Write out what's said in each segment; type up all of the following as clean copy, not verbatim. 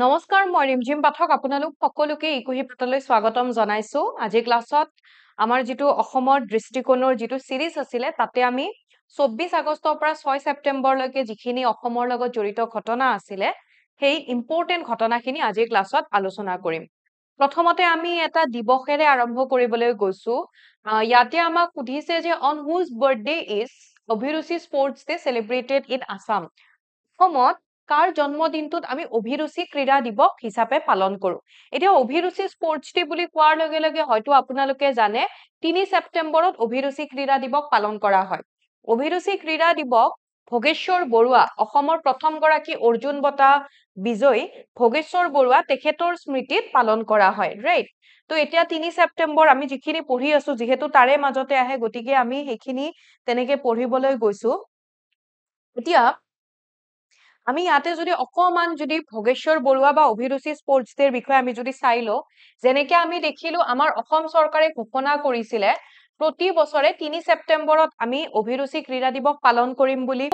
নমস্কাৰ মই ৰিমঝিম পাঠক আপোনালোক সকলোকে ইকুহি পাঠলৈ স্বাগতম জনাইছো আজি ক্লাছত আমাৰ যেটো অসমৰ দৃষ্টিকোণৰ যেটো সিৰিজ আছিল তাতে আমি 24 আগষ্টৰ পৰা 6 ছেপ্টেম্বৰ লৈকে যিখিনি অসমৰ লগত জড়িত ঘটনা আছিল সেই ইম্পৰ্টেন্ট ঘটনাখিনি আজি ক্লাছত আলোচনা কৰিম প্ৰথমতে আমি এটা দিৱসেৰে আৰম্ভ কৰিবলৈ গৈছো ইয়াতে আমাক সুধিছে যে অন হুজ বাৰ্থডে ইজ অভিৰুচি স্পৰ্টছ ডে সেলিব্ৰেটেড ইন আসাম অসমত কাৰ জন্মদিনটোত আমি অভিৰুচি ক্ৰীড়া দিৱস হিচাপে পালন কৰো এতিয়া অভিৰুচি স্পৰ্টছ ডে বুলি কোৱাৰ লগে লগে হয়তো আপোনালোকে জানে 3 ছেপ্টেম্বৰত অভিৰুচি ক্ৰীড়া দিৱস পালন কৰা হয় অভিৰুচি ক্ৰীড়া দিৱস ভোগেশ্বৰ বৰুৱা অসমৰ প্ৰথম গৰাকী অৰ্জুন বঁটা বিজয়ী ভোগেশ্বৰ বৰুৱা তেখেতৰ স্মৃতিত পালন কৰা হয় ৰাইট তো এতিয়া 3 ছেপ্টেম্বৰ আমি যিখিনি পঢ়ি আছো যেহেতু তাৰে মাজতে আহে গতিকে আমি সেইখিনি তেনেকে পঢ়িবলৈ গৈছো এতিয়া আমি ইয়াতে যদি অকমান যদি ভোগেশ্বৰ বৰুৱা বা অভিৰুচি স্পৰ্টছ ডেৰ বিষয়ে আমি যদি চাইলো যেনেকে আমি দেখিলো আমাৰ অসম চৰকাৰে ঘোষণা কৰিছিলে প্ৰতি বছৰে 3 ছেপ্টেম্বৰত আমি অভিৰুচি ক্ৰীড়া দিৱস পালন কৰিম বুলি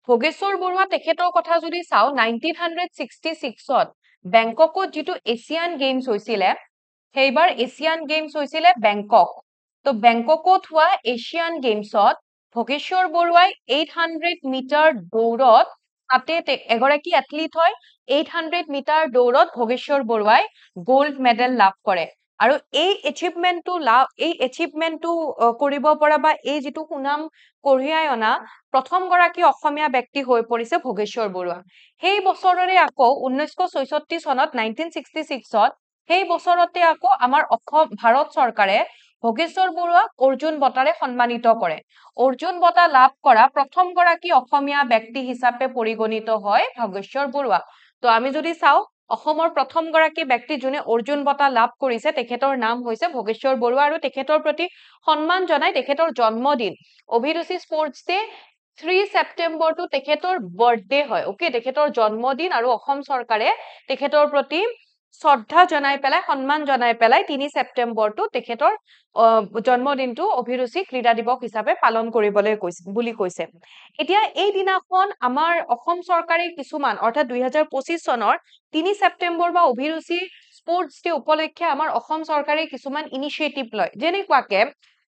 ভোগেশ্বৰ বৰুৱা তেখেতৰ কথা যদি চাও 1966ত বেংককত যেটো এছিয়ান গেমছ হৈছিলে সেইবাৰ এছিয়ান গেমছ হৈছিলে বেংকক তো বেংককত হোৱা এছিয়ান গেমছত ভোগেশ্বৰ বৰুৱাই 800 মিটাৰ দৌৰত তাতে এগৰাকী এথলিট হয় 800 মিটাৰ দৌৰত ভোগেশ্বৰ বৰুৱাই গোল্ড মেডেল লাভ কৰে আৰু এই এচিভমেন্টটো কৰিব পৰা বা এই যেটো সুনাম কঢ়িয়াই অনা প্ৰথম গৰাকী অসমীয়া ব্যক্তি হৈ পৰিছে ভোগেশ্বৰ বৰুৱা সেই বছৰৰে আকৌ 1966 চনত 1966ত সেই বছৰতে আকৌ আমাৰ অসম ভাৰত চৰকাৰে ভোগেশ্বৰ বৰুৱাক অৰ্জুন বঁটাৰে সন্মানিত কৰে অৰ্জুন বঁটা লাভ কৰা প্ৰথম গৰাকী অসমীয়া ব্যক্তি হিচাপে পৰিগণিত হয় ভোগেশ্বৰ বৰুৱা তো আমি যদি চাও অসমৰ প্ৰথম গৰাকী ব্যক্তি যোনে অৰ্জুন বঁটা লাভ কৰিছে তেখেতৰ নাম হৈছে ভোগেশ্বৰ বৰুৱা আৰু তেখেতৰ প্ৰতি সন্মান জনাই তেখেতৰ জন্মদিন অভিৰুচি স্পৰ্টছ ডে 3 ছেপ্টেম্বৰটো তেখেতৰ বাৰ্থডে হয় ওকে তেখেতৰ জন্মদিন আৰু অসম চৰকাৰে তেখেতৰ প্ৰতি শ্ৰদ্ধা জনাই পেলাই সন্মান জনাই পেলাই 3 ছেপ্টেম্বৰটো তেখেতৰ জন্মদিনটো অভিৰুচি ক্ৰীড়া দিৱস হিচাপে পালন কৰিবলৈ কৈছে এতিয়া এই দিনাখন আমাৰ অসম চৰকাৰে কিছুমান অৰ্থাৎ 2025 চনৰ 3 ছেপ্টেম্বৰ বা অভিৰুচি স্পৰ্টছ ডে উপলক্ষে আমাৰ অসম চৰকাৰে কিছুমান ইনিচিয়েটিভ লয় যেনেকুৱাকে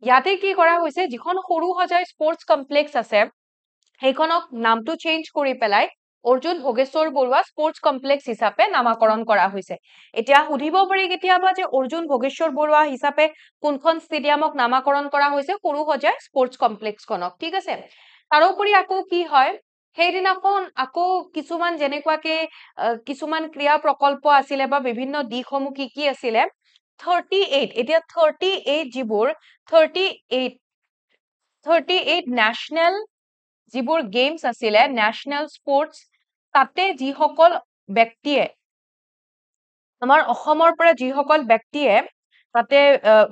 ইয়াতে কি কৰা হৈছে যিখন সৰু সজাই স্পৰ্টছ কমপ্লেক্স আছে সেইখনক নামটো চেঞ্জ কৰি পেলাই অৰ্জুন ভোগেশ্বৰ বৰুৱা স্পৰ্টছ কমপ্লেক্স হিচাপে নামাকৰণ কৰা হৈছে এতিয়া সুধিব পাৰি কেতিয়াবা যে অৰ্জুন ভোগেশ্বৰ বৰুৱা হিচাপে কোনখন ষ্টেডিয়ামক নামাকৰণ কৰা হৈছে সৰু সজাই স্পৰ্টছ কমপ্লেক্সখনক ঠিক আছে তাৰোপৰি আকৌ কি হয় সেইদিনাখন আকৌ কিছুমান যেনেকুৱাকে কিছুমান ক্ৰিয়া প্ৰকল্প আছিলে বা বিভিন্ন দিশসমূহ কি আছিলে 38 এতিয়া 38 যিবোৰ 38 নেশনেল যিবোৰ গেমছ আছিলে নেশনেল স্পৰ্টছ তাতে যিসকল ব্যক্তিয়ে আমাৰ অসমৰ পৰা যিসকল ব্যক্তিয়ে তাতে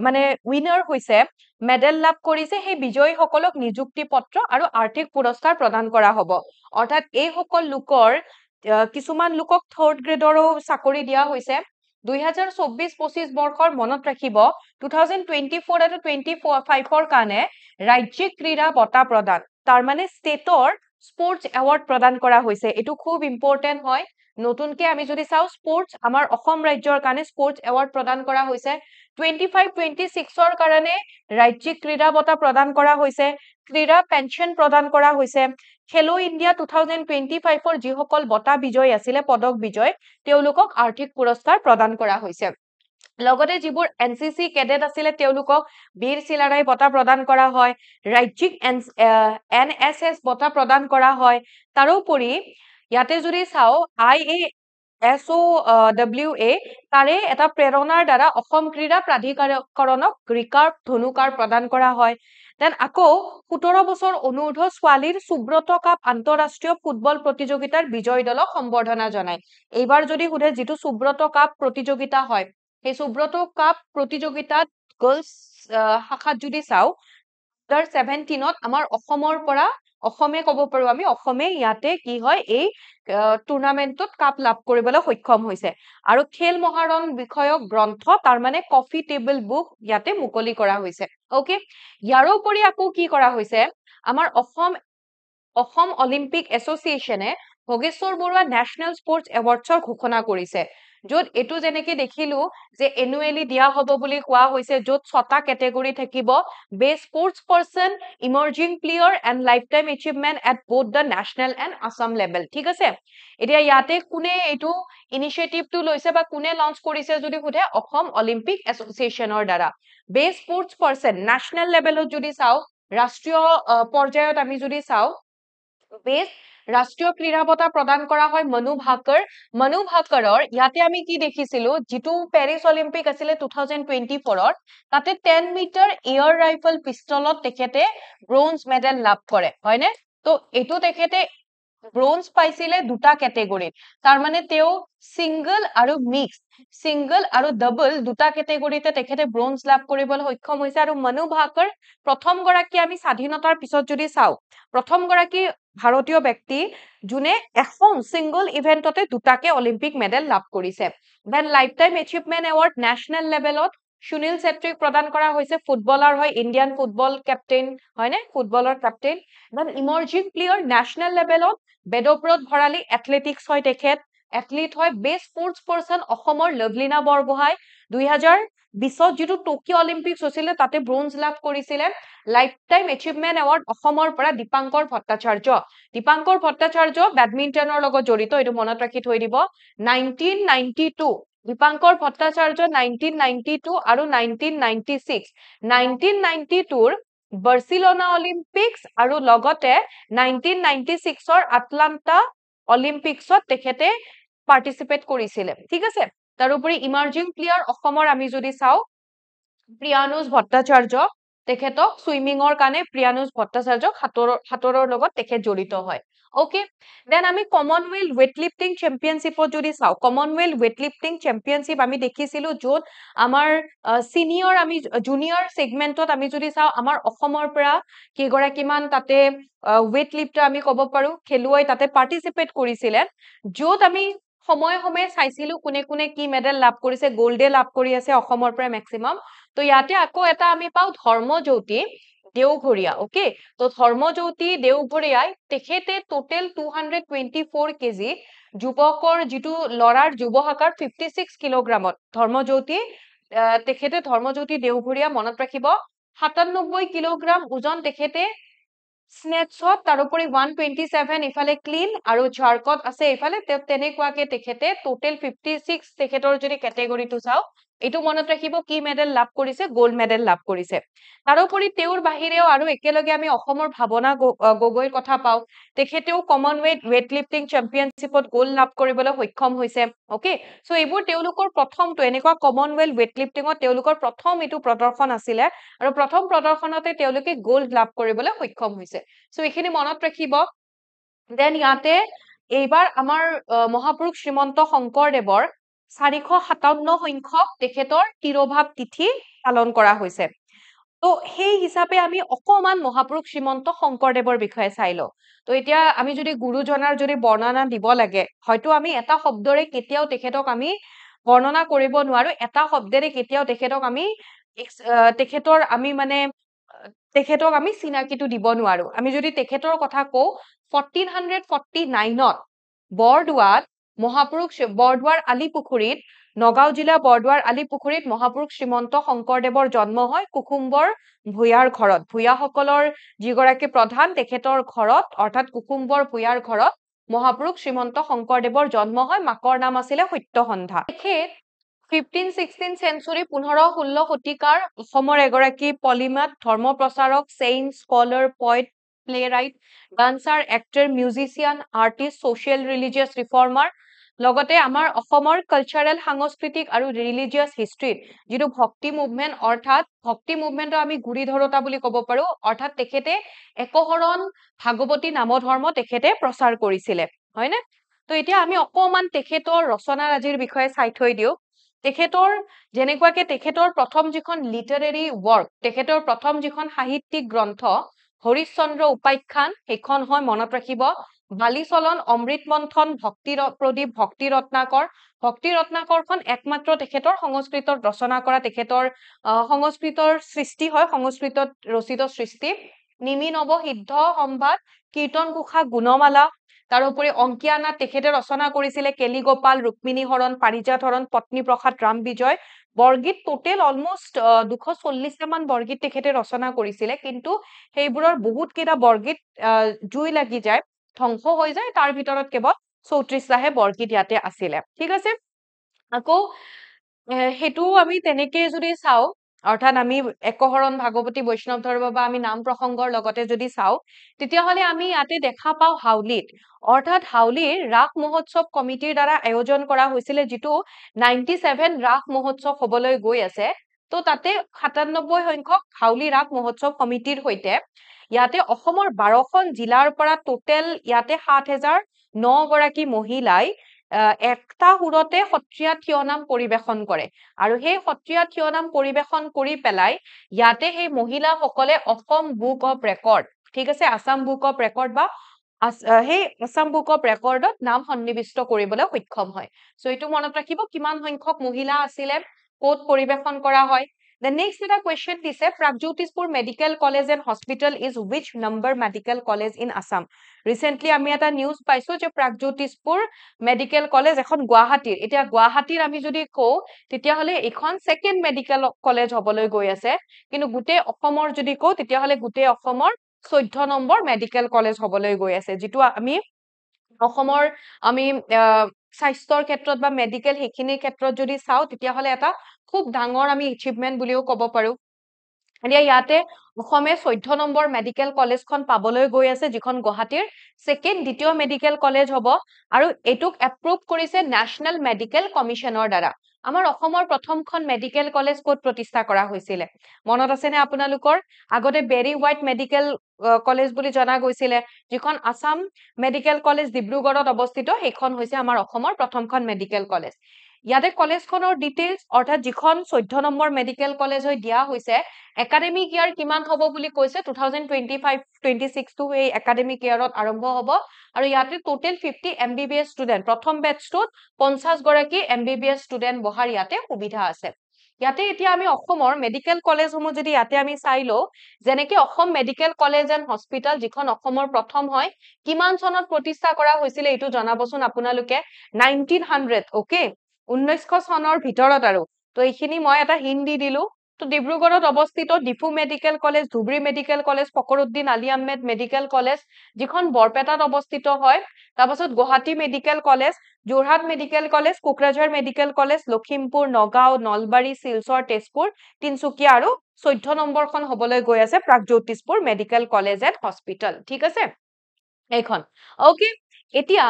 মানে উইনাৰ হৈছে মেডেল লাভ কৰিছে সেই বিজয়ী সকলক নিযুক্তি পত্ৰ আৰু আৰ্থিক পুৰস্কাৰ প্ৰদান কৰা হ'ব অৰ্থাৎ এই সকল লোকৰ কিছুমান লোকক থাৰ্ড গ্ৰেডৰো চাকৰি দিয়া হৈছে 2024-25 বৰ্ষৰ মনত ৰাখিব 2024 আৰু 25ৰ কাৰণে ৰাজ্যিক ক্ৰীড়া বঁটা প্ৰদান তাৰ মানে ষ্টেটৰ স্পৰ্টছ এৱাৰ্ড প্ৰদান কৰা হৈছে এটো খুব ইম্পৰ্টেন্ট হয় নতুনকে আমি যদি চাও স্পৰ্টছ আমাৰ অসম ৰাজ্যৰ কাৰণে স্পৰ্টছ এৱাৰ্ড প্ৰদান কৰা হৈছে 25-26ৰ কাৰণে ৰাজ্যিক ক্ৰীড়া বঁটা প্ৰদান কৰা হৈছে ক্ৰীড়া পেঞ্চন প্ৰদান কৰা হৈছে খেলো ইন্ডিয়া 2025ৰ যিসকল বঁটা বিজয়ী আছিল পদক বিজয় তেওঁলোকক আৰ্থিক পুৰস্কাৰ প্ৰদান কৰা হৈছে লগতে যিবোৰ এনসিসি কেডেট আছিল তেওঁলোকক বীৰ চিলাৰায় বঁটা প্ৰদান কৰা হয় ৰাজ্যিক এনএসএস বঁটা প্ৰদান কৰা হয় তাৰোপৰি ইয়াতে যদি চাও IASOWA তাৰে এটা প্ৰেৰণাৰ দ্বাৰা অসম ক্ৰীড়া প্ৰাধিকৰণক ৰিকাৰ্ভ ধনুকাৰ প্ৰদান কৰা হয় দেন আকৌ 17 বছৰ অনুৰ্ধ ছোৱালীৰ সুব্ৰত কাপ আন্তৰাষ্ট্ৰীয় ফুটবল প্ৰতিযোগিতাৰ বিজয়ী দলক সম্বৰ্ধনা জনায় এইবাৰ যদি সুধে যেটো সুব্ৰত কাপ প্ৰতিযোগিতা হয় সেই সুব্ৰত কাপ প্ৰতিযোগিতাত গাৰ্লছ শাখাত যদি চাও আন্ডাৰ 17ত আমাৰ অসমৰ পৰা অসমে ক'ব পাৰো আমি অসমে ইয়াতে কি হয় এই টুৰ্নামেন্টত কাপ লাভ কৰিবলৈ সক্ষম হৈছে আৰু খেল মহাৰণ বিষয়ক গ্ৰন্থ তাৰ মানে কফি টেবল বুক ইয়াতে মুকলি কৰা হৈছে ওকে ইয়াৰো পৰি আকৌ কি কৰা হৈছে আমাৰ অসম অলিম্পিক এছ'চিয়েশ্যনে ভোগেশ্বৰ বৰুৱা নেশ্যনেল স্পৰ্টছ এৱাৰ্ডছৰ ঘোষণা কৰিছে য'ত এইটো যেনেকে দেখিলো যে এনুৱেলি দিয়া হ'ব বুলি কোৱা হৈছে য'ত 6টা কেটেগৰী থাকিব best sports person emerging player and life time achievement at both the national and Assam level ঠিক আছে এতিয়া ইয়াতে কোনে এইটো ইনিচিয়েটিভটো লৈছে বা কোনে লঞ্চ কৰিছে যদি সোধে অসম অলিম্পিক এছ'চিয়েশ্যনৰ দ্বাৰা বেষ্ট স্পৰ্টছ পাৰ্সন নেশ্যনেল লেভেলত যদি চাও ৰাষ্ট্ৰীয় পৰ্যায়ত আমি যদি চাও বেষ্ট ৰাষ্ট্ৰীয় ক্ৰীড়া বঁটা প্ৰদান কৰা হয় মনু ভাকৰৰ ইয়াতে আমি কি দেখিছিলো যিটো পেৰিছ অলিম্পিক আছিলে 2024 তাতে 10 মিটাৰ এয়াৰ ৰাইফল পিস্তলত তেখেতে ব্ৰঞ্জ মেডেল লাভ কৰে হয়নে তো এইটো তেখেতে ব্ৰঞ্জ পাইছিলে দুটা কেটেগৰীত তাৰ মানে তেওঁ সিঙ্গল আৰু মিক্স সিঙ্গল আৰু ডাবল দুটা কেটেগৰীতে তেখেতে ব্ৰঞ্জ লাভ কৰিবলৈ সক্ষম হৈছে আৰু মনু ভাকৰ প্ৰথম গৰাকী আমি স্বাধীনতাৰ পিছত যদি চাও প্ৰথম গৰাকী ভাৰতীয় ব্যক্তি যোনে এখন সিঙ্গল ইভেন্টতে দুটাকে অলিম্পিক মেডেল লাভ কৰিছে then life time achievement award national লেভেলত সুনীল ছেত্ৰীক প্ৰদান কৰা হৈছে ফুটবলাৰ হয় ইণ্ডিয়ান ফুটবল কেপ্টেইন হয়নে ফুটবলৰ captain then emerging player national লেভেলত বেদব্ৰত ভৰালী এথলেটিক্স হয় তেখেত এথলিট হয় বেষ্ট স্পৰ্টছ পাৰ্সন অসমৰ লভলীনা বৰগোহাঁই 2020 যিটো টকিঅ অলিম্পিক্স হৈছিলে তাতে ব্ৰঞ্জ লাভ কৰিছিলে লাইফ টাইম এচিভমেন্ট এৱাৰ্ড অসমৰ পৰা দীপাংকৰ ভট্টাচাৰ্য বেডমিণ্টনৰ লগত জড়িত এইটো মনত ৰাখি থৈ দিব 1992 দীপাংকৰ ভট্টাচাৰ্য 1992 আৰু 1996 1992ৰ বাৰ্চিলোনা অলিম্পিক্স আৰু লগতে 1996ৰ আটলান্টা অলিম্পিক্সত তেখেতে পাৰ্টিসিপেট কৰিছিলে ঠিক আছে তাৰোপৰি ইমাৰ্জিং প্লেয়াৰ অসমৰ আমি যদি চাও প্ৰিয়ানুজ ভট্টাচাৰ্য তেখেতক সুইমিঙৰ কাৰণে প্ৰিয়ানুজ ভট্টাচাৰ্য হাতৰৰ লগত তেখেত জড়িত হয় ওকে দেন আমি কমনৱেলথ ৱেটলিফটিং চেম্পিয়নশ্বিপত যদি চাও কমনৱেলথ ৱেটলিফটিং চেম্পিয়নশ্বিপ আমি দেখিছিলো য'ত আমাৰ সিনিয়ৰ আমি জুনিয়ৰ সেগমেন্টত আমি যদি চাও আমাৰ অসমৰ পৰা কেইগৰাকীমান তাতে ৱেট লিফটাৰ আমি ক'ব পাৰো খেলুৱৈ তাতে পাৰ্টিসিপেট কৰিছিলে য'ত আমি সময়ে সময়ে চাইছিলো কোনে কোনে কি মেডেল লাভ কৰিছে গোল্ডে লাভ কৰি আছে অসমৰ পৰা ম্যাক্সিমাম তো ইয়াতে আকৌ এটা আমি পাও ধৰ্মজ্যোতি দেওঘৰীয়া ওকে তো ধৰ্মজ্যোতি দেওঘৰীয়াই তেখেতে টোটেল 224 কেজি যুৱকৰ যিটো লৰাৰ যুৱহাকাৰ 56 কিলোগ্ৰামত ধৰ্মজ্যোতি তেখেতে ধৰ্মজ্যোতি দেওঘৰীয়া মনত ৰাখিব 97 কিলোগ্ৰাম ওজন তেখেতে স্নেটছত তাৰোপৰি 127 ইফালে ক্লিন আৰু ঝাৰকত আছে ইফালে তেনেকুৱাকে তেখেতে টোটেল 56 তেখেতৰ যদি কেটেগৰীটো চাও এইটো মনত ৰাখিব কি মেডেল লাভ কৰিছে গোল্ড মেডেল লাভ কৰিছে তাৰোপৰি তেওঁৰ বাহিৰেও আৰু একেলগে আমি অসমৰ ভাৱনা গগৈৰ কথা পাও তেখেতেও কমনৱেলথ ৱেটলিফটিং চেম্পিয়নশ্বিপত গোল্ড লাভ কৰিবলৈ সক্ষম হৈছে ওকে সো এইবোৰ তেওঁলোকৰ প্ৰথমটো এনেকুৱা কমনৱেলথ ৱেটলিফটিঙত তেওঁলোকৰ প্ৰথম এইটো প্ৰদৰ্শন আছিলে আৰু প্ৰথম প্ৰদৰ্শনতে তেওঁলোকে গোল্ড লাভ কৰিবলৈ সক্ষম হৈছে সো এইখিনি মনত ৰাখিব দেন ইয়াতে এইবাৰ আমাৰ মহাপুৰুষ শ্ৰীমন্ত শংকৰদেৱৰ 457 সংখ্যক তেখেতৰ তিৰোভাৱ তিথি পালন কৰা হৈছে তো সেই হিচাপে আমি অকমান মহাপুৰুষ শ্ৰীমন্ত শংকৰদেৱৰ বিষয়ে চাই লওঁ তো এতিয়া আমি যদি গুৰুজনাৰ যদি বৰ্ণনা দিব লাগে হয়তো আমি এটা শব্দৰে কেতিয়াও তেখেতক আমি বৰ্ণনা কৰিব নোৱাৰো এটা শব্দৰে কেতিয়াও তেখেতক আমি তেখেতৰ আমি মানে তেখেতক আমি চিনাকিটো দিব নোৱাৰো আমি যদি তেখেতৰ কথা কওঁ 1449ত বৰদোৱাত মহাপুৰুষ বৰদোৱাৰ আলিপুখুৰীত নগাঁও জিলা বৰদোৱাৰ আলিপুখুৰীত মহাপুৰুষ শ্ৰীমন্ত শংকৰদেৱৰ জন্ম হয় কুকুম্বৰ ভূঞাৰ ঘৰত ভূঞাসকলৰ যিগৰাকী প্ৰধান তেখেতৰ ঘৰত অৰ্থাৎ কুকুম্বৰ ভূঞাৰ ঘৰত মহাপুৰুষ শ্ৰীমন্ত শংকৰদেৱৰ জন্ম হয় মাকৰ নাম আছিলে সত্যসন্ধা তেখেত 15-16 চেঞ্চুৰী 15-16 শতিকাৰ অসমৰ এগৰাকী পলিমাথ ধৰ্ম প্ৰচাৰক saint scholar poet playwright dancer actor musician artist social religious reformer লগতে আমাৰ অসমৰ কালচাৰেল সাংস্কৃতিক আৰু ৰিলিজিয়াছ হিষ্ট্ৰীত যিটো ভক্তি মুভমেন্ট অৰ্থাৎ ভক্তি মুভমেন্টৰ আমি গুৰি ধৰোতা বুলি ক'ব পাৰো অৰ্থাৎ তেখেতে একহৰণ ভাগৱতী নামধৰ্ম তেখেতে প্ৰচাৰ কৰিছিলে হয়নে তো এতিয়া আমি অকমান তেখেতৰ ৰচনাৰাজিৰ বিষয়ে চাই থৈ দিও তেখেতৰ যেনেকুৱাকে তেখেতৰ প্ৰথম যিখন লিটাৰেৰী ৱৰ্ক তেখেতৰ প্ৰথম যিখন সাহিত্যিক গ্ৰন্থ হৰিশ্চন্দ্ৰ উপাখ্যান সেইখন হয় মনত ৰাখিব বালিচলন অমৃত মন্থন ভক্তি প্ৰদীপ ভক্তি ৰত্নাকৰখন একমাত্ৰ তেখেতৰ সংস্কৃতত ৰচনা কৰা তেখেতৰ সংস্কৃতৰ সৃষ্টি হয় সংস্কৃতত ৰচিত সৃষ্টি নিমি নৱসিদ্ধ সম্বাদ, কীৰ্তন ঘোষা গুণমালা, তাৰোপৰি অংকীয়ানাট তেখেতে ৰচনা কৰিছিলে, কেলিগোপাল, ৰুক্মিণী হৰণ, পাৰিজাত হৰণ, পত্নীপ্ৰসাদ, ৰাম বিজয়, বৰগীত টোটেল অলমোষ্ট 240টা মান বৰগীত তেখেতে ৰচনা কৰিছিলে, কিন্তু সেইবোৰৰ বহুত কেইটা বৰগীত জুই লাগি যায়, ধ্বংস হৈ যায়, তাৰ ভিতৰত কেৱল 34টাহে বৰগীত ইয়াতে আছিলে। ঠিক আছে, আকৌ সেইটো আমি তেনেকে যদি চাওঁ, অৰ্থাৎ আমি একহৰণ, ভাগৱতী, বৈষ্ণৱ ধৰ্ম বা আমি নাম প্ৰসংগৰ লগতে যদি চাওঁ, তেতিয়াহ'লে আমি ইয়াতে দেখা পাওঁ হাউলিত, অৰ্থাৎ হাউলিৰ ৰাস মহোৎসৱ কমিটিৰ দ্বাৰা আয়োজন কৰা হৈছিলে, যিটো 97 ৰাস মহোৎসৱ হ'বলৈ গৈ আছে। তো তাতে 97 সংখ্যক হাউলি ৰাস মহোৎসৱ কমিটিৰ সৈতে ইয়াতে অসমৰ 12খন জিলাৰ পৰা টোটেল ইয়াতে 7,009 গৰাকী মহিলাই একটা সুৰতে সত্ৰীয়া থিয়নাম পৰিবেশন কৰে, আৰু সেই সত্ৰীয়া থিয়নাম পৰিবেশন কৰি পেলাই ইয়াতে সেই মহিলাসকলে অসম বুক অফ ৰেকৰ্ড, ঠিক আছে, আসাম বুক অফ ৰেকৰ্ড বা সেই আসাম বুক অফ ৰেকৰ্ডত নাম সন্নিবিষ্ট কৰিবলৈ সক্ষম হয়। সো এইটো মনত ৰাখিব কিমান সংখ্যক মহিলা আছিলে, ক'ত পৰিবেশন কৰা হয়। The next এটা question দিছে, Pragjyotishpur medical college and hospital is which number medical college in Assam? Recently আমি এটা নিউজ পাইছো যে প্ৰাগজ্যোতিষপুৰ মেডিকেল কলেজ এখন গুৱাহাটীৰ, এতিয়া গুৱাহাটীৰ আমি যদি কওঁ তেতিয়াহ'লে এখন ছেকেণ্ড মেডিকেল কলেজ হ'বলৈ গৈ আছে, কিন্তু গোটেই অসমৰ যদি কওঁ তেতিয়াহ'লে গোটেই অসমৰ 14 নম্বৰ মেডিকেল কলেজ হ'বলৈ গৈ আছে, যিটো আমি অসমৰ আমি স্বাস্থ্যৰ ক্ষেত্ৰত বা মেডিকেল সেইখিনিৰ ক্ষেত্ৰত যদি চাওঁ তেতিয়াহ'লে এটা খুব ডাঙৰ আমি এচিভমেন্ট বুলিও ক'ব পাৰো। এতিয়া ইয়াতে অসমে 14 নম্বৰ মেডিকেল কলেজখন পাবলৈ গৈ আছে, যিখন গুৱাহাটীৰ দ্বিতীয় মেডিকেল কলেজ হ'ব, আৰু এইটোক এপ্ৰুভ কৰিছে নেশ্যনেল মেডিকেল কমিশ্যনৰ দ্বাৰা। আমাৰ অসমৰ প্ৰথমখন মেডিকেল কলেজ ক'ত প্ৰতিষ্ঠা কৰা হৈছিলে মনত আছেনে আপোনালোকৰ? আগতে বেৰী হোৱাইট মেডিকেল কলেজ বুলি জনা গৈছিলে, যিখন আসাম মেডিকেল কলেজ ডিব্ৰুগড়ত অৱস্থিত, সেইখন হৈছে আমাৰ অসমৰ প্ৰথমখন মেডিকেল কলেজ। ইয়াতে কলেজখনৰ ডিটেইলছ, অৰ্থাৎ যিখন 14 নম্বৰ মেডিকেল কলেজ হৈ দিয়া হৈছে, একাডেমিক ইয়াৰ কিমান হ'ব বুলি কৈছে, 2025-26 টো এই একাডেমিক ইয়াৰত আৰম্ভ হ'ব, আৰু ইয়াতে টোটেল 50 MBBS ষ্টুডেণ্ট, প্ৰথম বেটছটোত 50 গৰাকী MBBS ষ্টুডেণ্ট বহাৰ ইয়াতে সুবিধা আছে। ইয়াতে এতিয়া আমি অসমৰ মেডিকেল কলেজসমূহ যদি ইয়াতে আমি চাই লওঁ, যেনেকে Assam medical college and hospital, যিখন অসমৰ প্ৰথম হয়, কিমান চনত প্ৰতিষ্ঠা কৰা হৈছিলে এইটো জনাবচোন আপোনালোকে। 1900, অকে, 1900 চনৰ ভিতৰত, আৰু তো এইখিনি মই এটা হিন্ট দি দিলো। তো ডিব্ৰুগড়ত অৱস্থিত Diphu medical college, Dhubri medical college, Fakhruddin Ali Ahmed medical college, যিখন বৰপেটাত অৱস্থিত হয়, তাৰপাছত Guwahati medical college, Jorhat medical college, Kokrajhar medical college, Lakhimpur, Nagaon, Nalbari, Silchar, Tezpur, Tinsukia, আৰু 14 নম্বৰখন হ'বলৈ গৈ আছে Pragjyotishpur medical college and hospital. ঠিক আছে, এইখন। অকে, এতিয়া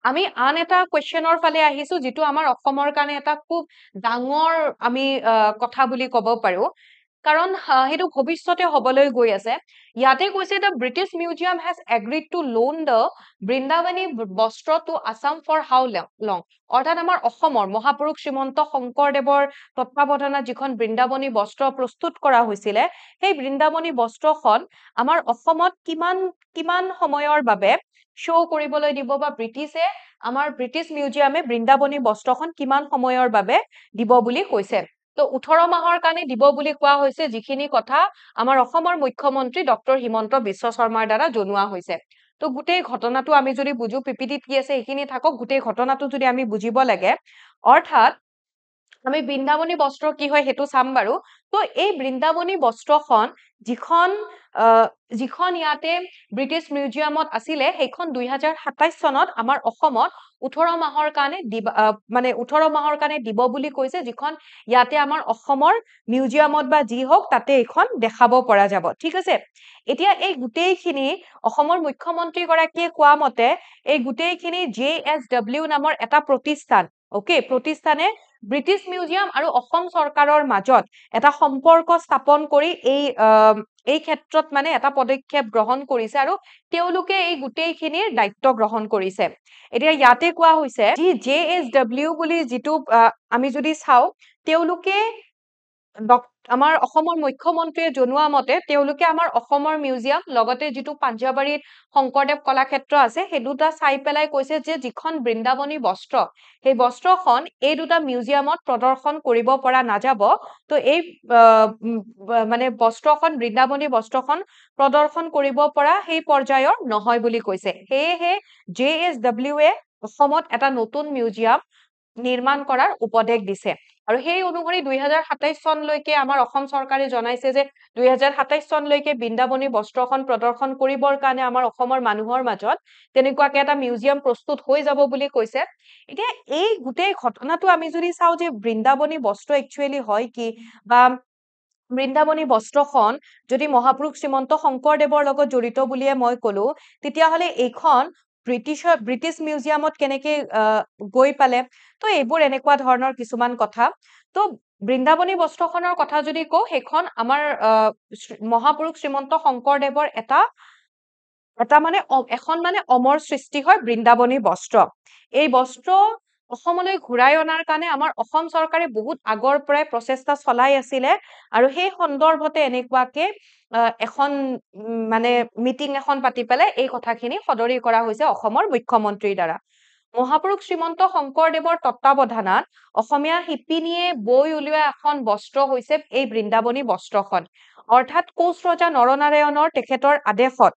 আমি আন এটা কুৱেশ্যনৰ ফালে আহিছো, যিটো আমাৰ অসমৰ কাৰণে এটা খুব ডাঙৰ আমি কথা বুলি ক'ব পাৰো, কাৰণ সেইটো ভৱিষ্যতে হ'বলৈ গৈ আছে। ইয়াতে কৈছে the British museum has agreed to loan the Vrindavani Vastra to Assam for how long, অৰ্থাৎ আমাৰ অসমৰ মহাপুৰুষ শ্ৰীমন্ত শংকৰদেৱৰ তত্বাৱধানত যিখন বৃন্দাবনী বস্ত্ৰ প্ৰস্তুত কৰা হৈছিলে, সেই বৃন্দাবনী বস্ত্ৰখন আমাৰ অসমত কিমান সময়ৰ বাবে শ্ব' কৰিবলৈ দিব, বা ব্ৰিটিছে আমাৰ ব্ৰিটিছ মিউজিয়ামে বৃন্দাবনী বস্ত্ৰখন কিমান সময়ৰ বাবে দিব বুলি কৈছে। তো 18 মাহৰ কাৰণে দিব বুলি কোৱা হৈছে, যিখিনি কথা আমাৰ অসমৰ মুখ্যমন্ত্ৰী ডক্টৰ হিমন্ত বিশ্ব শৰ্মাৰ দ্বাৰা জনোৱা হৈছে। তো গোটেই ঘটনাটো আমি যদি বুজো, পিপিটিত কি আছে সেইখিনি থাকক, গোটেই ঘটনাটো যদি আমি বুজিব লাগে, অৰ্থাৎ আমি বৃন্দাবনী বস্ত্ৰ কি হয় সেইটো চাম বাৰু। তো এই বৃন্দাবনী বস্ত্ৰখন যিখন ইয়াতে ব্ৰিটিছ মিউজিয়ামত আছিলে, সেইখন 2027 চনত আমাৰ অসমত 18 মাহৰ কাৰণে মানে 18 মাহৰ কাৰণে দিব বুলি কৈছে, যিখন ইয়াতে আমাৰ অসমৰ মিউজিয়ামত বা যি হওক তাতে এইখন দেখাব পৰা যাব। ঠিক আছে, এতিয়া এই গোটেইখিনি অসমৰ মুখ্যমন্ত্ৰী গৰাকীয়ে কোৱা মতে এই গোটেইখিনি JSW নামৰ এটা প্ৰতিষ্ঠান, অকে, প্ৰতিষ্ঠানে ব্ৰিটিছ মিউজিয়াম আৰু অসম চৰকাৰৰ মাজত এটা সম্পৰ্ক স্থাপন কৰি এই ক্ষেত্ৰত মানে এটা পদক্ষেপ গ্ৰহণ কৰিছে, আৰু তেওঁলোকে এই গোটেইখিনিৰ দায়িত্ব গ্ৰহণ কৰিছে। এতিয়া ইয়াতে কোৱা হৈছে যি JSW বুলি যিটো আমি যদি চাওঁ, তেওঁলোকে আমাৰ অসমৰ মুখ্যমন্ত্ৰীয়ে জনোৱা মতে তেওঁলোকে আমাৰ অসমৰ মিউজিয়াম লগতে যিটো পাঞ্জাবাৰীত শংকৰদেৱ কলাক্ষেত্ৰ আছে সেই দুটা চাই পেলাই কৈছে যে যিখন বৃন্দাবনী বস্ত্ৰ সেই বস্ত্ৰখন এই দুটা মিউজিয়ামত প্ৰদৰ্শন কৰিব পৰা নাযাব তো এই মানে বস্ত্ৰখন বৃন্দাবনী বস্ত্ৰখন প্ৰদৰ্শন কৰিব পৰা সেই পৰ্যায়ৰ নহয় বুলি কৈছে সেয়েহে JSW এ অসমত এটা নতুন মিউজিয়াম নিৰ্মাণ কৰাৰ উপদেশ দিছে আৰু সেই অনুসৰি 2027 চনলৈকে আমাৰ অসম চৰকাৰে জনাইছে যে 2027 চনলৈকে বৃন্দাবনী বস্ত্ৰখন প্ৰদৰ্শন কৰিবৰ কাৰণে আমাৰ অসমৰ মানুহৰ মাজত তেনেকুৱাকে এটা মিউজিয়াম প্ৰস্তুত হৈ যাব বুলি কৈছে এতিয়া এই গোটেই ঘটনাটো আমি যদি চাওঁ যে বৃন্দাবনী বস্ত্ৰ একচুৱেলি হয় কি বা বৃন্দাবনী বস্ত্ৰখন যদি মহাপুৰুষ শ্ৰীমন্ত শংকৰদেৱৰ লগত জড়িত বুলিয়ে মই কলো তেতিয়াহলে এইখন ব্ৰিটিছ মিউজিয়ামত কেনেকে গৈ পালে তো এইবোৰ এনেকুৱা ধৰণৰ কিছুমান কথা তো বৃন্দাবনী বস্ত্ৰখনৰ কথা যদি কওঁ সেইখন আমাৰ মহাপুৰুষ শ্ৰীমন্ত শংকৰদেৱৰ এটা মানে এখন মানে অমৰ সৃষ্টি হয় বৃন্দাবনী বস্ত্ৰ এই বস্ত্ৰ অসমলৈ ঘূৰাই অনাৰ কাৰণে আমাৰ অসম চৰকাৰে বহুত আগৰ পৰাই প্ৰচেষ্টা চলাই আছিলে আৰু সেই সন্দৰ্ভতে এনেকুৱাকে এখন মানে মিটিং এখন পাতি পেলাই এই কথাখিনি সদৰি কৰা হৈছে অসমৰ মুখ্যমন্ত্ৰীৰ দ্বাৰা মহাপুৰুষ শ্ৰীমন্ত শংকৰদেৱৰ তত্বাৱধানত অসমীয়া শিপিনীয়ে বৈ উলিওৱা এখন বস্ত্ৰ হৈছে এই বৃন্দাবনী বস্ত্ৰখন অৰ্থাৎ কোচ ৰজা নৰনাৰায়ণৰ তেখেতৰ আদেশত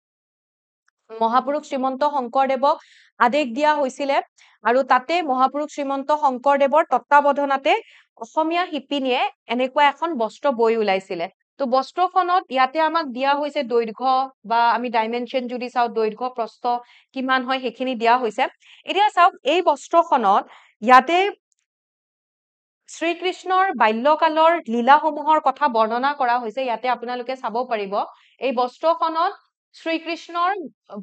মহাপুৰুষ শ্ৰীমন্ত শংকৰদেৱক আদেশ দিয়া হৈছিলে আৰু তাতে মহাপুৰুষ শ্ৰীমন্ত শংকৰদেৱৰ তত্বাৱধানতে অসমীয়া শিপিনীয়ে এনেকুৱা এখন বস্ত্ৰ বৈ ওলাইছিলে তো বস্ত্ৰখনত ইয়াতে আমাক দিয়া হৈছে দৈৰ্ঘ্য বা আমি ডাইমেনশন যদি চাওঁ দৈৰ্ঘ্য প্ৰস্থ কিমান হয় সেইখিনি দিয়া হৈছে এতিয়া চাওক এই বস্ত্ৰখনত ইয়াতে শ্ৰীকৃষ্ণৰ বাল্যকালৰ লীলাসমূহৰ কথা বৰ্ণনা কৰা হৈছে ইয়াতে আপোনালোকে চাব পাৰিব এই বস্ত্ৰখনত শ্ৰীকৃষ্ণৰ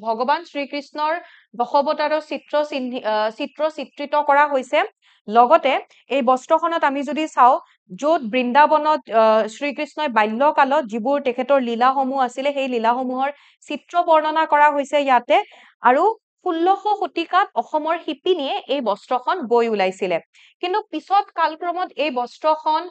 ভগৱান শ্ৰীকৃষ্ণৰ দশৱতাৰৰ চিত্ৰ চিত্ৰিত কৰা হৈছে লগতে এই বস্ত্ৰখনত আমি যদি চাওঁ য'ত বৃন্দাবনত শ্ৰীকৃষ্ণই বাল্যকালত যিবোৰ তেখেতৰ লীলাসমূহ আছিলে সেই লীলাসমূহৰ চিত্ৰ বৰ্ণনা কৰা হৈছে ইয়াতে আৰু 1600 শতিকাত অসমৰ শিপিনীয়ে এই বস্ত্ৰখন বৈ ওলাইছিলে কিন্তু পিছত কালক্ৰমত এই বস্ত্ৰখন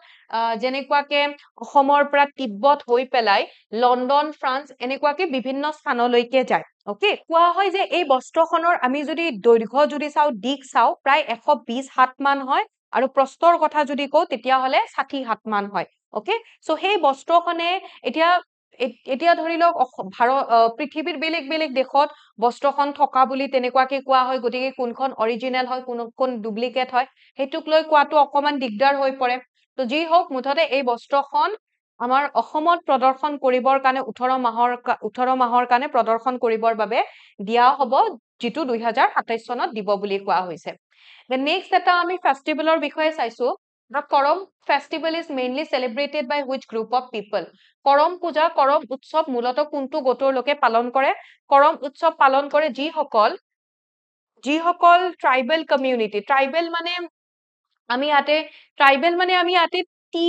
যেনেকুৱাকে অসমৰ পৰা তিব্বত হৈ পেলাই লণ্ডন ফ্ৰান্স এনেকুৱাকে বিভিন্ন স্থানলৈকে যায় ওকে কোৱা হয় যে এই বস্ত্ৰখনৰ আমি যদি দৈৰ্ঘ্য যদি চাওঁ দিক চাওঁ প্ৰায় 120 হাত মান হয় আৰু প্ৰস্থৰ কথা যদি কওঁ তেতিয়াহলে 60 হাত মান হয় ওকে সো সেই বস্ত্ৰখনে এতিয়া ধৰি লওক পৃথিৱীৰ বেলেগ বেলেগ দেশত বস্ত্ৰখন থকা বুলি তেনেকুৱাকে কোৱা হয় গতিকে কোনখন অৰিজিনেল হয় কোন ডুপ্লিকেট হয় সেইটোক লৈ কোৱাটো অকমান দিগদাৰ হৈ পৰে তো যি হওক মুঠতে এই বস্ত্ৰখন আমাৰ অসমত প্ৰদৰ্শন কৰিবৰ কাৰণে 18 মাহৰ কাৰণে প্ৰদৰ্শন কৰিবৰ বাবে দিয়া হ'ব যিটো 2027 চনত দিব বুলি কোৱা হৈছে the next এটা আমি ফেষ্টিভেলৰ বিষয়ে চাইছো the Karam festival is mainly celebrated by which group of people Karam পূজা কৰম উৎসৱ মূলত কোনটো গোটৰ লোকে পালন কৰে কৰম উৎসৱ পালন কৰে যিসকল ট্ৰাইবেল কমিউনিটি ট্ৰাইবেল মানে আমি ইয়াতে টি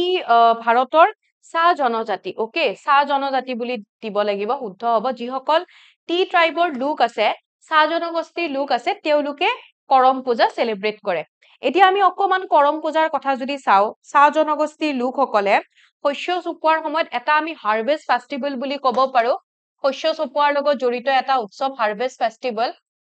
ভাৰতৰ চাহ জনজাতি ওকে চাহ জনজাতি বুলি দিব লাগিব শুদ্ধ হ'ব যিসকল টি ট্ৰাইবৰ লোক আছে চাহ জনগোষ্ঠীৰ লোক আছে তেওঁলোকে কৰম পূজা সেলিব্ৰেট কৰে এতিয়া আমি অকমান কৰম পূজাৰ কথা যদি চাওঁ চাহ জনগোষ্ঠীৰ লোকসকলে শস্য চপোৱাৰ সময়ত এটা আমি হাৰ্ভেষ্ট ফেষ্টিভেল বুলি ক'ব পাৰো শস্য চপোৱাৰ লগত জড়িত এটা উৎসৱ হাৰ্ভেষ্ট ফেষ্টিভেল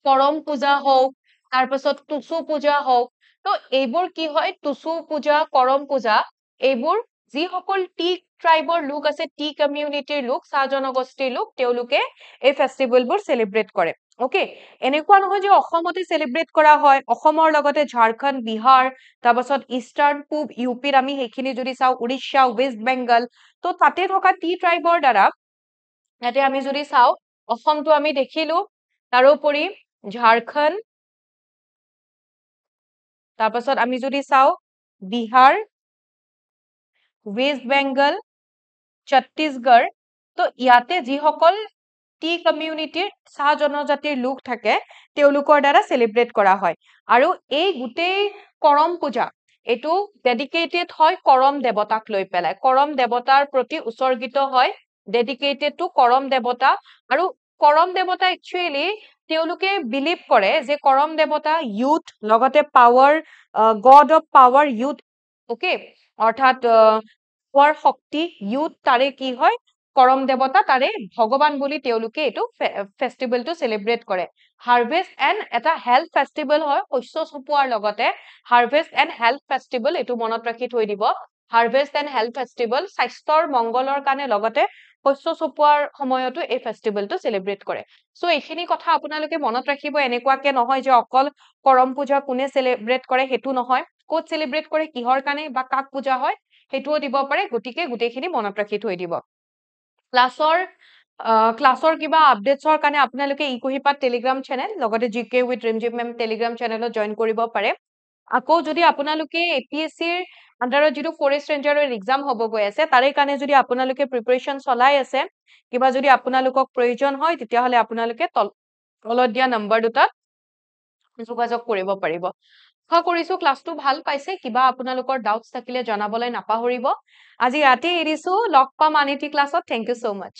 কৰম পূজা হওক তাৰপিছত টুচু পূজা হওক তো এইবোৰ কি হয় টুচু পূজা কৰম পূজা এইবোৰ যিসকল টি ট্ৰাইবৰ লোক আছে টি কমিউনিটিৰ লোক চাহ জনগোষ্ঠীৰ লোক তেওঁলোকে এই ফেষ্টিভেলবোৰ সেলিব্ৰেট কৰে ওকে এনেকুৱা নহয় যে অসমতে সেলিব্ৰেট কৰা হয় অসমৰ লগতে ঝাৰখণ্ড বিহাৰ তাৰপাছত ইষ্টাৰ্ণ পূব ইউপিৰ আমি সেইখিনি যদি চাওঁ উৰিষ্যা ৱেষ্ট বেংগল তো তাতে থকা টি ট্ৰাইবৰ দ্বাৰা ইয়াতে আমি যদি চাওঁ অসমটো আমি দেখিলো তাৰোপৰি ঝাৰখণ্ড তাৰপাছত আমি যদি চাওঁ বিহাৰ ৱেষ্ট বেংগল ছত্তীশগড় তো ইয়াতে যিসকল টি কমিউনিটিৰ চাহ জনজাতিৰ লোক থাকে তেওঁলোকৰ দ্বাৰা সেলিব্ৰেট কৰা হয় আৰু এই গোটেই কৰম পূজা এইটো ডেডিকেটেড হয় কৰম দেৱতাক লৈ পেলাই কৰম দেৱতাৰ প্ৰতি উৎসৰ্গিত হয় ডেডিকেটেড টু কৰম দেৱতা আৰু কৰম দেৱতা একচুৱেলি তেওঁলোকে বিলিভ কৰে যে কৰম দেৱতা ইউথ লগতে power god of power youth okay অৰ্থাৎ পোৱাৰ শক্তি youth তাৰে কি হয় কৰম দেৱতা তাৰে ভগৱান বুলি তেওঁলোকে এইটো ফেষ্টিভেলটো চেলিব্ৰেট কৰে হাৰ্ভেষ্ট এণ্ড এটা হেল্থ ফেষ্টিভেল হয় শস্য চপোৱাৰ লগতে হাৰ্ভেষ্ট এণ্ড হেল্থ ফেষ্টিভেল এইটো মনত ৰাখি থৈ দিব হাৰ্ভেষ্ট এণ্ড হেল্থ ফেষ্টিভেল স্বাস্থ্যৰ মংগলৰ কাৰণে লগতে শস্য চপোৱাৰ সময়তো এই ফেষ্টিভেলটো চেলিব্ৰেট কৰে সো এইখিনি কথা আপোনালোকে মনত ৰাখিব এনেকুৱাকে নহয় যে অকল কৰম পূজা কোনে চেলিব্ৰেট কৰে হেতু নহয় ক'ত চেলিব্ৰেট কৰে কিহৰ কাৰণে বা কাক পূজা হয় হেতুও দিব পাৰে গতিকে গোটেইখিনি মনত ৰাখি থৈ দিব ক্লাছৰ কিবা আপডেটছৰ কাৰণে আপোনালোকে ইকুহিপাত টেলিগ্ৰাম চেনেল লগতে জিকে উইথ ৰিমজিম মেম টেলিগ্ৰাম চেনেলত জয়েন কৰিব পাৰে আকৌ যদি আপোনালোকে এপিএসসিৰ আন্ডাৰত যেটো ফৰেষ্ট ৰেঞ্জাৰৰ এক্সাম হ'ব গৈ আছে তাৰে কাৰণে যদি আপোনালোকে প্ৰিপাৰেচন চলাই আছে কিবা যদি আপোনালোকক প্ৰয়োজন হয় তেতিয়া হলে আপোনালোকে তলত দিয়া নম্বৰ দুটাত যোগাযোগ কৰিব পাৰিব আশা কৰিছো ক্লাছটো ভাল পাইছে কিবা আপোনালোকৰ ডাউটছ থাকিলে জনাবলৈ নাপাহৰিব আজি ইয়াতে এৰিছো লগ পাম আন এটি ক্লাছত থ্যাংক ইউ সো মাচ